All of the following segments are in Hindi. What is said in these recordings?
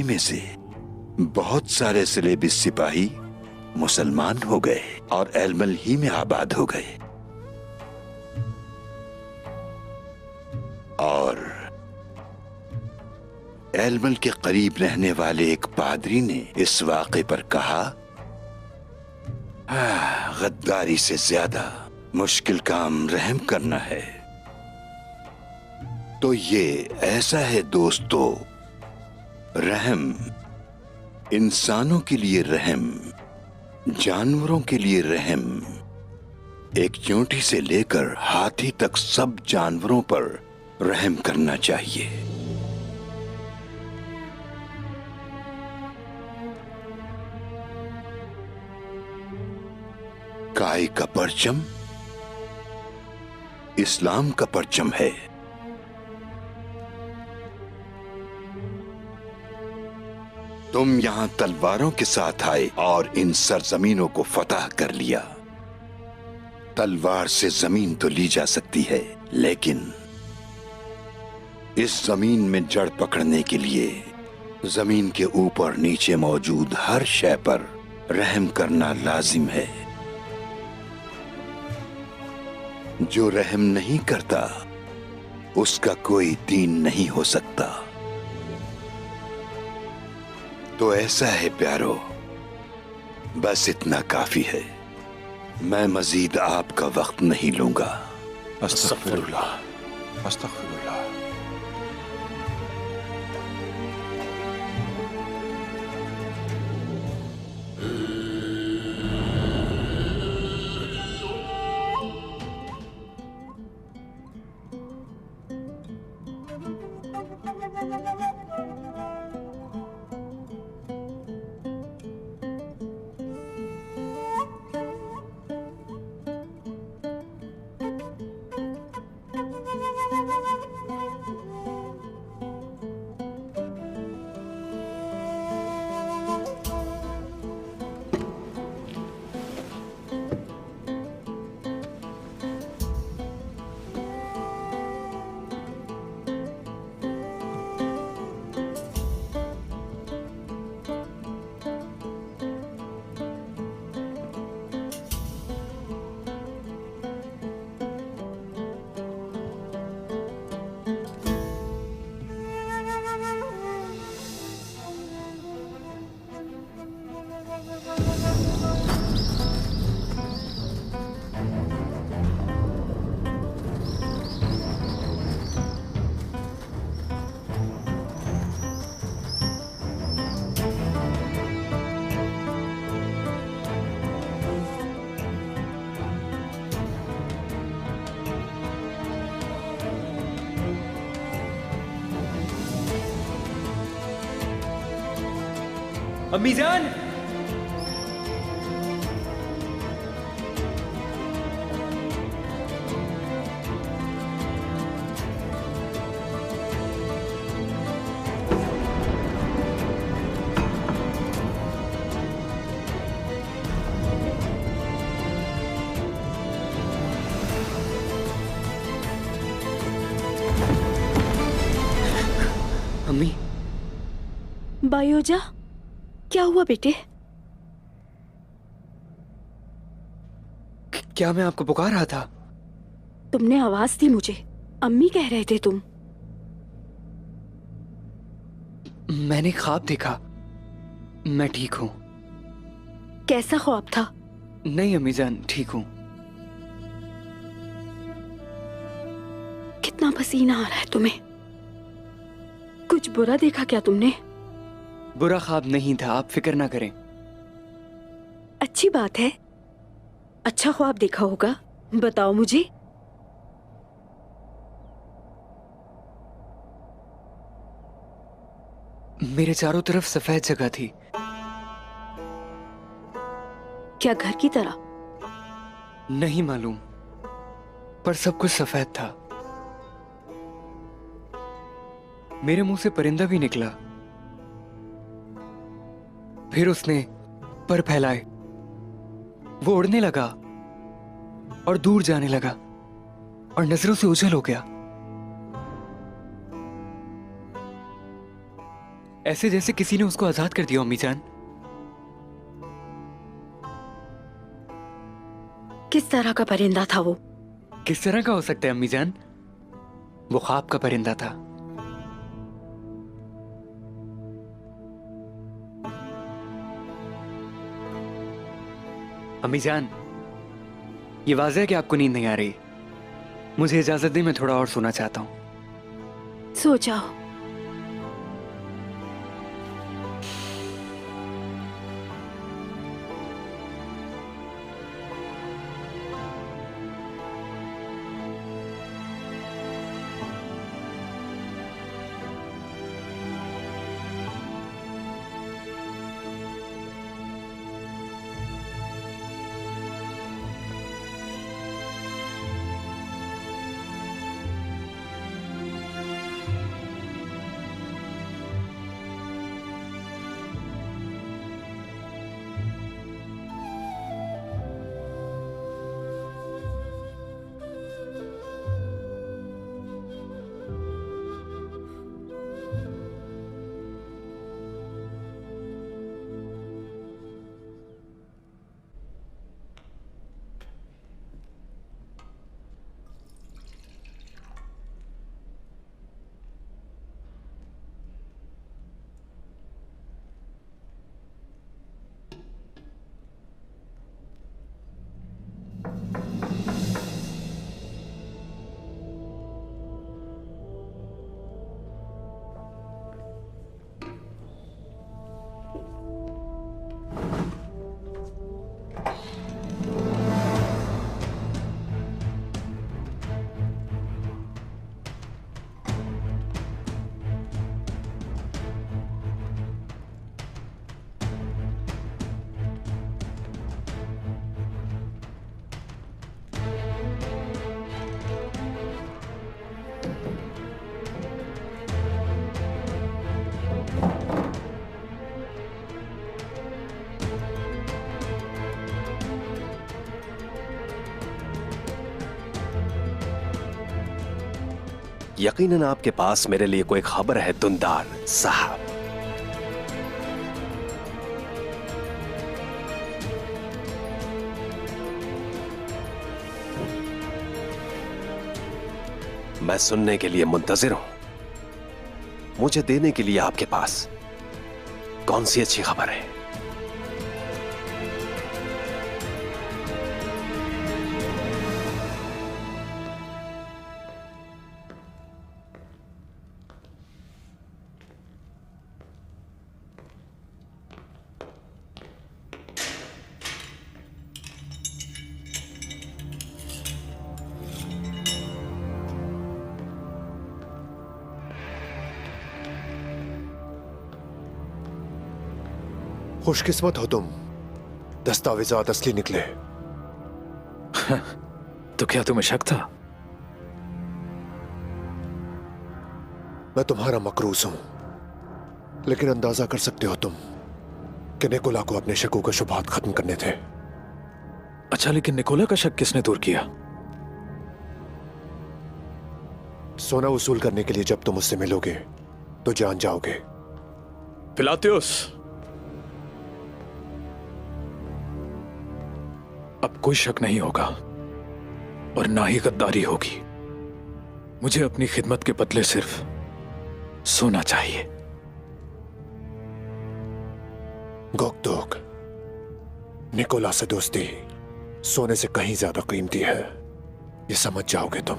में से बहुत सारे सिलेबिस सिपाही मुसलमान हो गए और एलमल ही में आबाद हो गए। और एलमल के करीब रहने वाले एक पादरी ने इस वाक़े पर कहा, गद्दारी से ज्यादा मुश्किल काम रहम करना है। तो ये ऐसा है दोस्तों, रहम इंसानों के लिए रहम, जानवरों के लिए रहम, एक चींटी से लेकर हाथी तक सब जानवरों पर रहम करना चाहिए। गाय का परचम इस्लाम का परचम है। तुम यहां तलवारों के साथ आए और इन सरजमीनों को फतह कर लिया। तलवार से जमीन तो ली जा सकती है, लेकिन इस जमीन में जड़ पकड़ने के लिए जमीन के ऊपर नीचे मौजूद हर शय पर रहम करना लाजिम है। जो रहम नहीं करता उसका कोई दीन नहीं हो सकता। तो ऐसा है प्यारो, बस इतना काफी है। मैं मजीद आपका वक्त नहीं लूंगा। अस्तगफिरुल्लाह, अस्तगफिरुल्लाह। अम्मी जान, अम्मी। बायोजा, क्या हुआ बेटे? क्या मैं आपको पुकार रहा था? तुमने आवाज दी मुझे, अम्मी कह रहे थे तुम। मैंने ख्वाब देखा, मैं ठीक हूं। कैसा ख्वाब था? नहीं अम्मी जान, ठीक हूं। कितना पसीना आ रहा है तुम्हें। कुछ बुरा देखा क्या तुमने? बुरा ख्वाब नहीं था, आप फिक्र ना करें। अच्छी बात है, अच्छा ख्वाब देखा होगा, बताओ मुझे। मेरे चारों तरफ सफेद जगह थी। क्या घर की तरह? नहीं मालूम, पर सब कुछ सफेद था। मेरे मुंह से परिंदा भी निकला, फिर उसने पर फैलाए, वो उड़ने लगा और दूर जाने लगा और नजरों से ओझल हो गया। ऐसे जैसे किसी ने उसको आजाद कर दिया। अम्मी जान, किस तरह का परिंदा था वो? किस तरह का हो सकता है अम्मी जान? वो ख्वाब का परिंदा था। अम्मी जान, ये वाज़ेह है कि आपको नींद नहीं आ रही। मुझे इजाजत दी, मैं थोड़ा और सोना चाहता हूं। सो जाओ। यकीनन आपके पास मेरे लिए कोई खबर है दुंदार साहब। मैं सुनने के लिए मुंतजिर हूं। मुझे देने के लिए आपके पास कौन सी अच्छी खबर है? खुशकिस्मत हो तुम, दस्तावेजात असली निकले। तो क्या तुम्हें शक था? मैं तुम्हारा मकरूज हूं, लेकिन अंदाजा कर सकते हो तुम कि निकोला को अपने शकों का शुबहात खत्म करने थे। अच्छा, लेकिन निकोला का शक किसने दूर किया? सोना वसूल करने के लिए जब तुम उससे मिलोगे तो जान जाओगे। पिलातियुस, अब कोई शक नहीं होगा और ना ही गद्दारी होगी। मुझे अपनी खिदमत के बदले सिर्फ सोना चाहिए। गोकदोक, निकोला से दोस्ती सोने से कहीं ज्यादा कीमती है, ये समझ जाओगे तुम।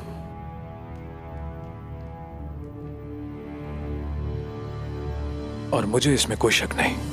और मुझे इसमें कोई शक नहीं।